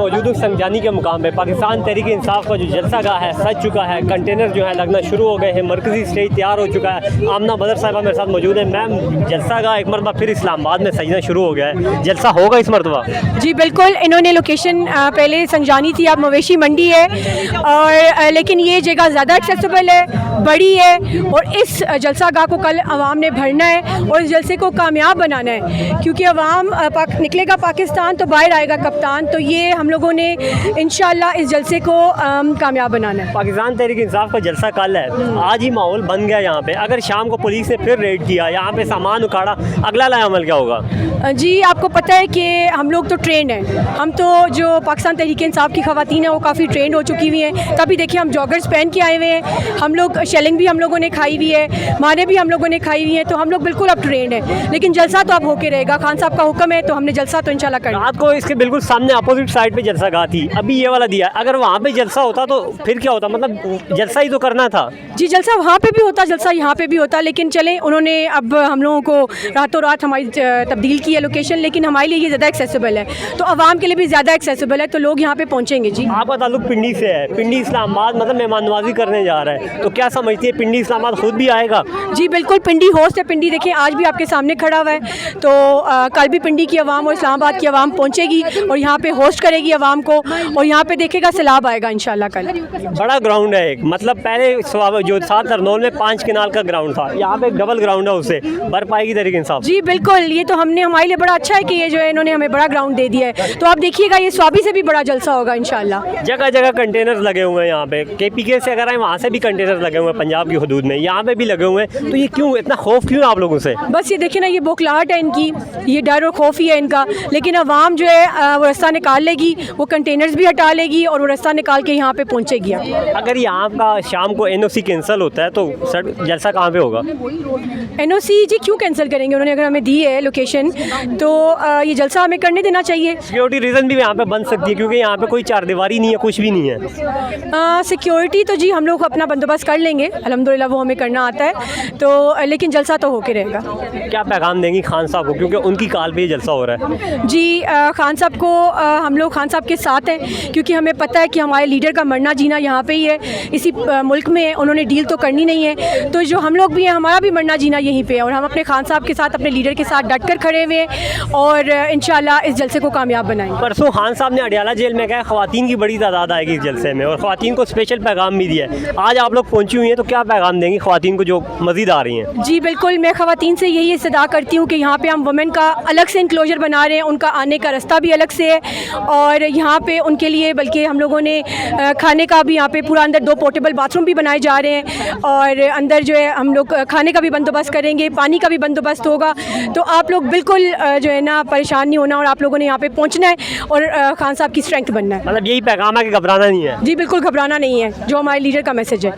मौजूद हूँ संजानी के मुकाम पे। पाकिस्तान तहरीक इंसाफ का जो जलसा गाह है सज चुका है, कंटेनर जो है लगना शुरू हो गए हैं, मरकजी स्टेज तैयार हो चुका है। आमना बदर साहिबा मेरे साथ मौजूद है। मैम, जलसा गाह एक मरतबा फिर इस्लामाबाद में सजना शुरू हो गया है, जलसा होगा इस मरतबा? जी बिल्कुल, इन्होंने लोकेशन पहले संजानी थी, अब मवेशी मंडी है, और लेकिन ये जगह ज़्यादा एक्सेसिबल है, बड़ी है, और इस जलसा गाह को कल अवाम ने भरना है और इस जलसे को कामयाब बनाना है, क्योंकि अवाम निकलेगा पाकिस्तान तो बाहर आएगा कप्तान। तो ये हम लोगों ने इंशाल्लाह इस जलसे को कामयाब बनाना है। पाकिस्तान तहरीक इंसाफ का जलसा कल है, आज ही माहौल बन गया यहाँ पे। अगर शाम को पुलिस ने फिर रेड किया, यहाँ पे सामान उखाड़ा, अगला लाया अमल क्या होगा? जी आपको पता है कि हम लोग तो ट्रेंड हैं, हम तो जो पाकिस्तान तहरीक इंसाफ की ख़वातीन हैं वो काफ़ी ट्रेंड हो चुकी हुई हैं। तभी देखिए हम जॉगर्स पहन के आए हुए हैं, हम लोग शेलिंग भी हम लोगों ने खाई हुई है, मारे भी हम लोगों ने खाई हुई है, तो हम लोग बिल्कुल अब ट्रेंड है। लेकिन जलसा तो अब होके रहेगा, खान साहब का हुक्म है, तो हमने जलसा तो इंशाल्लाह करना। रात को इसके बिल्कुल सामने अपोजिट साइड पे जलसा गाह थी, अभी ये वाला दिया। अगर वहाँ पे जलसा होता तो फिर क्या होता? मतलब जलसा ही तो करना था। जी जलसा वहाँ पे भी होता, जलसा यहाँ पे भी होता, लेकिन चलें उन्होंने अब हम लोगों को रातों रात हमारी तब्दील की है लोकेशन, लेकिन हमारे लिए ये ज़्यादा एक्सेसिबल है, तो आवाम के लिए भी ज़्यादा एक्सेसिबल है, तो लोग यहाँ पे पहुँचेंगे। जी आपका ताल्लुक पिंडी से है, पिंडी इस्लामाबाद मतलब मेहमान नवाजी करने जा रहा है, तो क्या समझती है पिंडी इस्लामाबाद खुद भी आएगा? जी बिल्कुल, पिंडी होस्ट है। पिंडी देखिए आज भी आपके सामने खड़ा हुआ है, तो कल भी पिंडी की आवाम और इस्लामाबाद की आवाम पहुँचेगी और यहाँ पे होस्ट करेगी आवाम को, और यहाँ पे देखेगा सैलाब आएगा इंशाल्लाह कल। बड़ा ग्राउंड है एक, मतलब पहले जो 7 अरनौल में 5 किनाल का ग्राउंड था, यहाँ पे डबल ग्राउंड है, उससे भर पाएगी तहरीक इंसाफ? जी बिल्कुल, ये तो हमारे लिए बड़ा अच्छा है कि ये जो है इन्होंने हमें बड़ा ग्राउंड दे दिया है, तो आप देखिएगा ये स्वाबी से भी बड़ा जलसा होगा इंशाल्लाह। जगह जगह कंटेनर लगे हुए हैं यहाँ पे, KPK से अगर आए वहाँ से भी कंटेनर लगे हुए हैं, पंजाब की हदूद में यहाँ पे भी लगे हुए हैं, तो ये क्यों इतना खौफ क्यों है आप लोगों से? बस ये देखिए ना, ये बौखलाहट है इनकी, ये डर और खौफ ही है इनका, लेकिन अवाम जो है वो रास्ता निकाल लेगी, वो कंटेनर्स भी हटा लेगी और वो रास्ता निकाल के यहाँ पे पहुँचेगी। अगर यहाँ का शाम को NOC कैंसिल होता है तो सर जलसा कहाँ पे होगा? NOC जी क्यों कैंसिल करेंगे? उन्होंने अगर हमें दी है लोकेशन तो ये जलसा हमें करने देना चाहिए। सिक्योरिटी रीज़न भी यहाँ पे बन सकती है, क्योंकि यहाँ पे कोई चारदीवारी नहीं है, कुछ भी नहीं है। सिक्योरिटी तो जी हम लोग अपना बंदोबस्त कर लेंगे, अल्हम्दुलिल्लाह वो हमें करना आता है, तो लेकिन जलसा तो होके रहेगा। क्या पैगाम देंगी खान साहब को, क्योंकि उनकी काल पे ये जलसा हो रहा है? जी खान साहब को हम लोग खान साहब के साथ हैं, क्योंकि हमें पता है कि हमारे लीडर का मरना जीना यहाँ पे ही है, इसी मुल्क में है, उन्होंने डील तो करनी नहीं है, तो जो हम लोग भी हैं हमारा भी मरना जीना यहीं पे है, और हम अपने खान साहब के साथ, अपने लीडर के साथ डट कर खड़े हुए हैं और इंशाल्लाह इस जलसे को कामयाब बनाएंगे। परसों खान साहब ने अडियाला जेल में कहा ख़वातीन की बड़ी तादाद आएगी इस जलसे में, और ख़वातीन को स्पेशल पैगाम भी दिया है। आज आप लोग पहुँची हुई हैं, तो क्या पैगाम देंगी ख़वातीन को जो मज़ीद आ रही हैं? जी बिल्कुल, मैं ख़वातीन से यही इस्तदा करती हूँ कि यहाँ पे हम वुमेन का अलग से इंक्लोजर बना रहे हैं, उनका आने का रास्ता भी अलग से है, और यहाँ पे उनके लिए बल्कि हम लोगों ने खाने का भी यहाँ पे पूरा अंदर 2 पोर्टेबल बाथरूम भी बनाए जा रहे हैं, और अंदर जो है हम लोग खाने का भी बंदोबस्त करेंगे, पानी का भी बंदोबस्त होगा। तो आप लोग बिल्कुल जो है ना परेशान नहीं होना, और आप लोगों ने यहाँ पे पहुँचना है और खान साहब की स्ट्रेंथ बनना है। मतलब यही पैगाम है कि घबराना नहीं है? जी बिल्कुल घबराना नहीं है, जो हमारे लीडर का मैसेज है।